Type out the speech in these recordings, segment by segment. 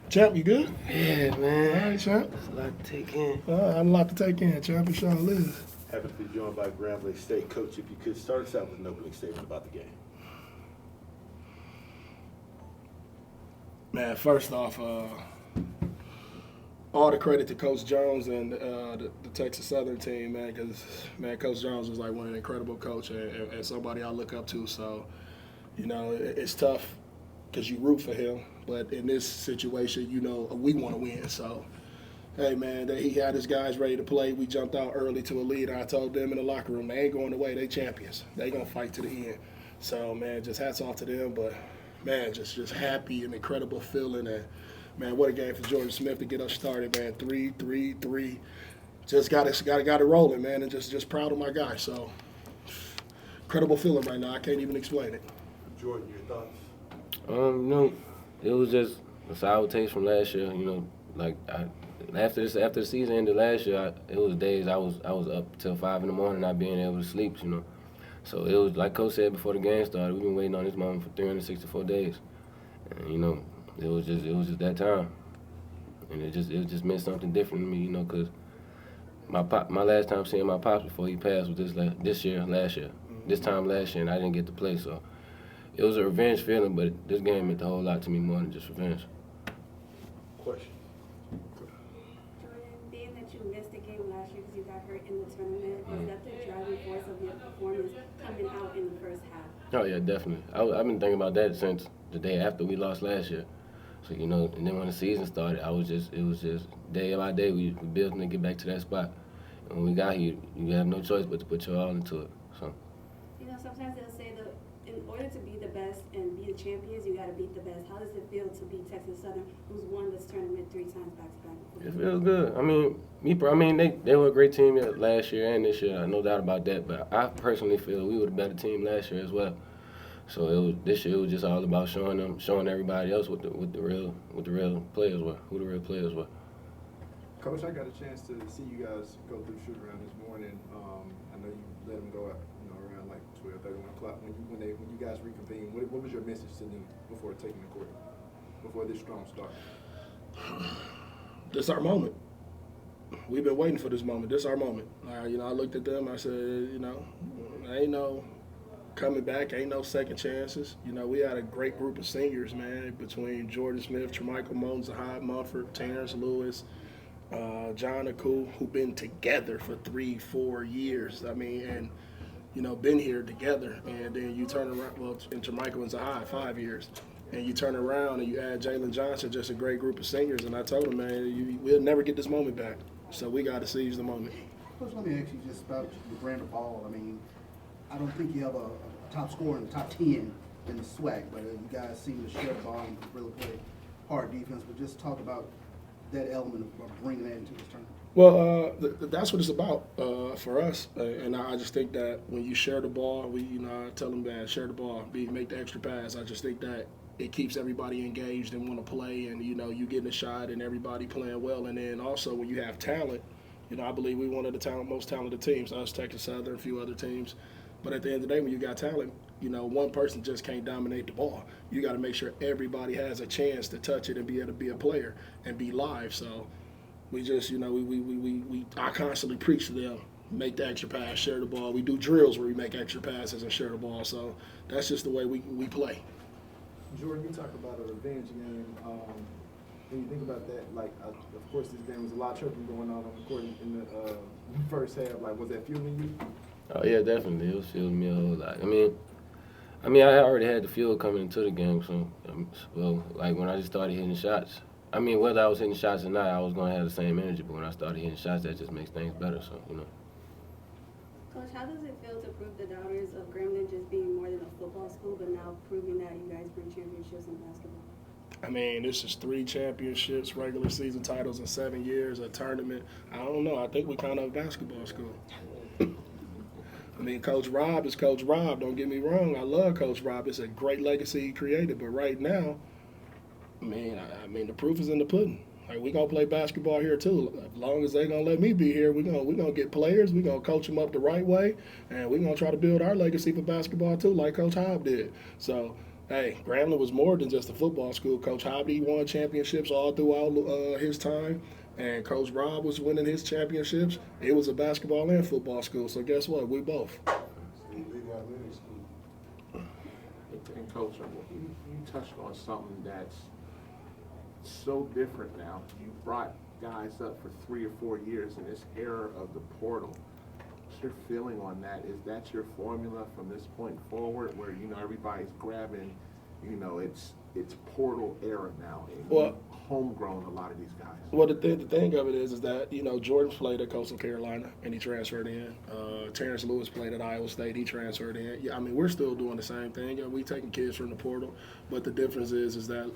Champ, you good? Yeah, man. All right, Champ. That's a lot to take in. A lot to take in, Champ. You sure is. Happy to be joined by Grambling State. Coach, if you could start us out with an opening statement about the game. Man, first off, all the credit to Coach Jones and the Texas Southern team, man, because, man, Coach Jones was like one an incredible coach and somebody I look up to. So, you know, it's tough because you root for him. But in this situation, you know, we want to win. So, hey, man, he had his guys ready to play. We jumped out early to a lead. I told them in the locker room, they ain't going away. They champions. They going to fight to the end. So, man, just hats off to them. But, man, just happy and incredible feeling. And, man, what a game for Jourdan Smith to get us started, man. 3-3-3. Just got it rolling, man, and just proud of my guy. So, incredible feeling right now. I can't even explain it. Jourdan, your thoughts? It was just a sour taste from last year. You know, like after the season ended last year, it was days I was up till 5 in the morning, not being able to sleep. You know, so it was like Coach said before the game started. We've been waiting on this moment for 364 days, and you know, it was just that time, and it just meant something different to me. You know, because my last time seeing my pops before he passed was this time last year, and I didn't get to play, so. It was a revenge feeling, but this game meant a whole lot to me more than just revenge. Question. Jourdan, being that you missed the game last year because you got hurt in the tournament, was that the driving force of your performance coming out in the first half? Oh yeah, definitely. I've been thinking about that since the day after we lost last year. So you know, and then when the season started, it was just day by day we building to get back to that spot. And when we got here, you have no choice but to put your all into it. So. You know, sometimes they'll say that in order to be the best and be the champions, you got to beat the best. How does it feel to beat Texas Southern, who's won this tournament 3 times back to back? It feels good. I mean, they were a great team last year and this year, no doubt about that. But I personally feel we were the better team last year as well. So this year it was just all about showing everybody else what the real players were, who the real players were. Coach, I got a chance to see you guys go through shoot around this morning. I know you let them go out, around like 12, 31 o'clock. When you guys reconvened, what was your message to them before taking the court, before this strong start? This our moment. We've been waiting for this moment. This our moment. I looked at them. I said, ain't no coming back. Ain't no second chances. We had a great group of seniors, man, between Jourdan Smith, Tremichael Mones, Zahad Mumford, Terrence Lewis, John Aku, who've been together for 3-4 years. And been here together. And then you turn around, and Tremichael and Zahad, 5 years. And you turn around and you add Jalen Johnson, just a great group of seniors. And I told him, man, we'll never get this moment back. So we got to seize the moment. Coach, let me ask you just about your brand of ball. I don't think you have a top scorer in the top 10 in the SWAC, but you guys seem to share the ball and really play hard defense. But just talk about that element of bringing that into this tournament. Well, that's what it's about for us, and I just think that when you share the ball, I tell them that share the ball, make the extra pass. I just think that it keeps everybody engaged and want to play, and you getting a shot and everybody playing well. And then also when you have talent, I believe we're one of the most talented teams. Us, Texas Southern, a few other teams. But at the end of the day, when you got talent, one person just can't dominate the ball. You got to make sure everybody has a chance to touch it and be able to be a player and be live. So. We just, I constantly preach to them, make the extra pass, share the ball. We do drills where we make extra passes and share the ball. So that's just the way we play. Jourdan, you talk about a revenge game. When you think about that, of course, this game was a lot of trouble going on the court in the first half. Was that fueling you? Oh yeah, definitely. It was fueling me a whole lot. I already had the fuel coming into the game. So, when I just started hitting shots. Whether I was hitting shots or not, I was going to have the same energy. But when I started hitting shots, that just makes things better. So, Coach, how does it feel to prove the doubters of Grambling just being more than a football school, but now proving that you guys bring championships in basketball? This is 3 championships, regular season titles in 7 years, a tournament. I don't know. I think we're kind of a basketball school. Coach Rob is Coach Rob. Don't get me wrong. I love Coach Rob. It's a great legacy he created. But right now, the proof is in the pudding. We gonna play basketball here too. As long as they gonna let me be here, we gonna get players. We gonna coach them up the right way, and we gonna try to build our legacy for basketball too, like Coach Hobb did. So hey, Grambling was more than just a football school. Coach Hobby won championships all throughout his time, and Coach Rob was winning his championships. It was a basketball and football school, so guess what? We both. And Coach, you touched on something that's so different now. You brought guys up for 3 or 4 years in this era of the portal. What's your feeling on that? Is that your formula from this point forward, where everybody's grabbing, it's portal era now, and Well, homegrown a lot of these guys? Well, the thing of it is that, Jordan played at Coastal Carolina, and he transferred in. Terrence Lewis played at Iowa State. He transferred in. Yeah, I mean, we're still doing the same thing. We taking kids from the portal, but the difference is that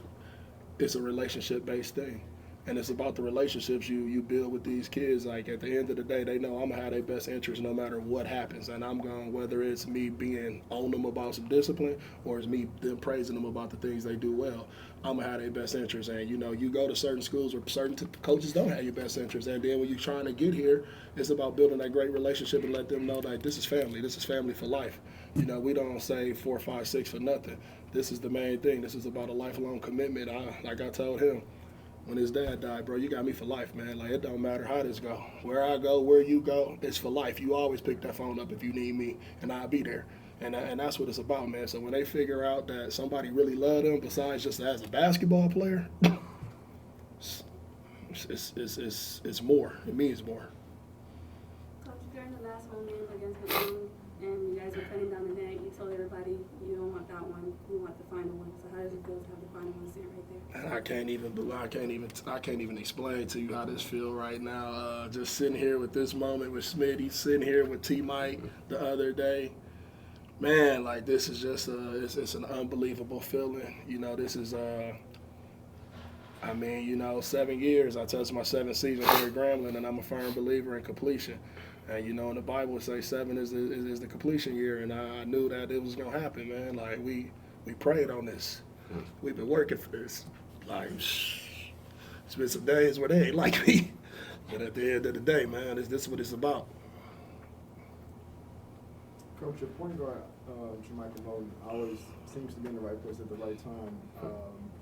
it's a relationship-based thing. And it's about the relationships you build with these kids. Like, at the end of the day, they know I'm going to have their best interest no matter what happens. And I'm going, whether it's me being on them about some discipline or it's me them praising them about the things they do well, I'm going to have their best interest. And, you go to certain schools where certain coaches don't have your best interest. And then when you're trying to get here, it's about building that great relationship and let them know that this is family. This is family for life. We don't say 4, 5, 6 for nothing. This is the main thing. This is about a lifelong commitment. Like I told him, when his dad died, bro, you got me for life, man. Like, it don't matter how this go. Where I go, where you go, it's for life. You always pick that phone up if you need me, and I'll be there. And that's what it's about, man. So when they figure out that somebody really loved them besides just as a basketball player, it's more. It means more. Coach, during the last home game against Jourdan, and you guys were cutting down the net, you told everybody you don't want that one, you want the final one. So how does it feel to have the final one sitting right there? And I can't even explain to you how this feel right now. Just sitting here with this moment with Smitty, sitting here with T Mike the other day. Man, like, this is just it's an unbelievable feeling. This is 7 years. I touched my 7th season here at Grambling, and I'm a firm believer in completion. And in the Bible it says 7 is the completion year, and I knew that it was gonna happen, man. Like, we prayed on this. We've been working for this. Like, it's been some days where they ain't like me, but at the end of the day, man, this is what it's about. Coach, your point guard, Jermichael Moten, always seems to be in the right place at the right time.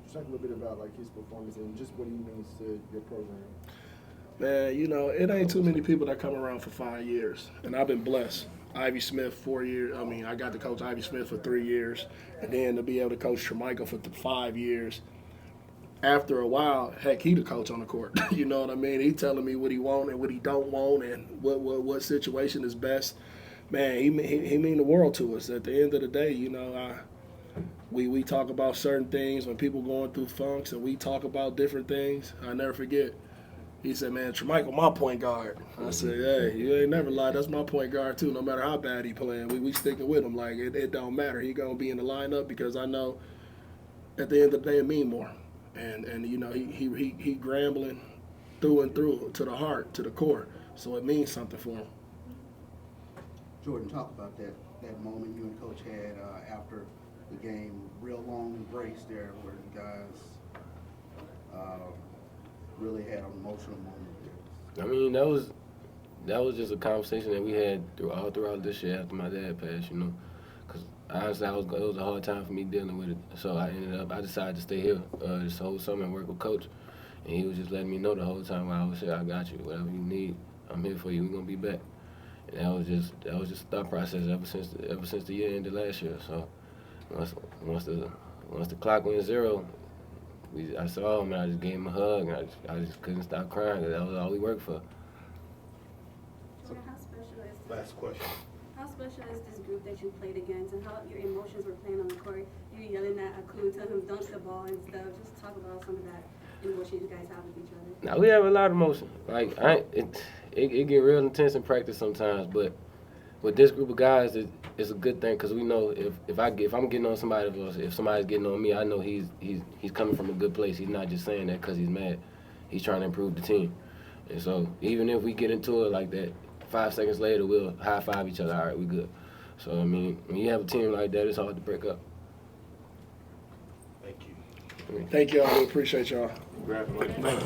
Just talk a little bit about his performance and just what he means to your program. Man, it ain't too many people that come around for 5 years, and I've been blessed. Ivy Smith, 4 years. I got to coach Ivy Smith for 3 years, and then to be able to coach Jermichael for 5 years. After a while, heck, he the coach on the court. You know what I mean? He telling me what he want and what he don't want, and what situation is best. Man, he mean the world to us. At the end of the day, we talk about certain things when people going through funks, and we talk about different things. I never forget. He said, man, Jermichael, my point guard. I said, hey, you ain't never lied. That's my point guard, too, no matter how bad he playing. We sticking with him. Like, it don't matter. He going to be in the lineup because I know at the end of the day it mean more. And he Grambling through and through, to the heart, to the core. So it means something for him. Jourdan, talk about that moment you and Coach had after the game. Real long embrace there where the guys really had an emotional moment there. I mean, that was just a conversation that we had throughout this year after my dad passed, Because honestly, it was a hard time for me dealing with it. So I decided to stay here this whole summer and work with Coach. And he was just letting me know the whole time while I was here, I got you. Whatever you need, I'm here for you. We're gonna be back. And that was just a thought process ever since the year ended last year. So once the clock went 0, I saw him and I just gave him a hug, and I just couldn't stop crying because that was all we worked for. Jourdan, how special is this? Last question. How special is this group that you played against, and how your emotions were playing on the court? You yelling at Aku, telling him dunk the ball and stuff. Just talk about some of that emotion you guys have with each other. Now we have a lot of emotion. Like it get real intense in practice sometimes, but with this group of guys, it's a good thing because we know if I'm getting on somebody else, if somebody's getting on me, I know he's coming from a good place. He's not just saying that because he's mad. He's trying to improve the team. And so even if we get into it like that, 5 seconds later we'll high five each other. All right, we good. So I mean, when you have a team like that, it's hard to break up. Thank you. Thank y'all. We appreciate y'all. Congratulations.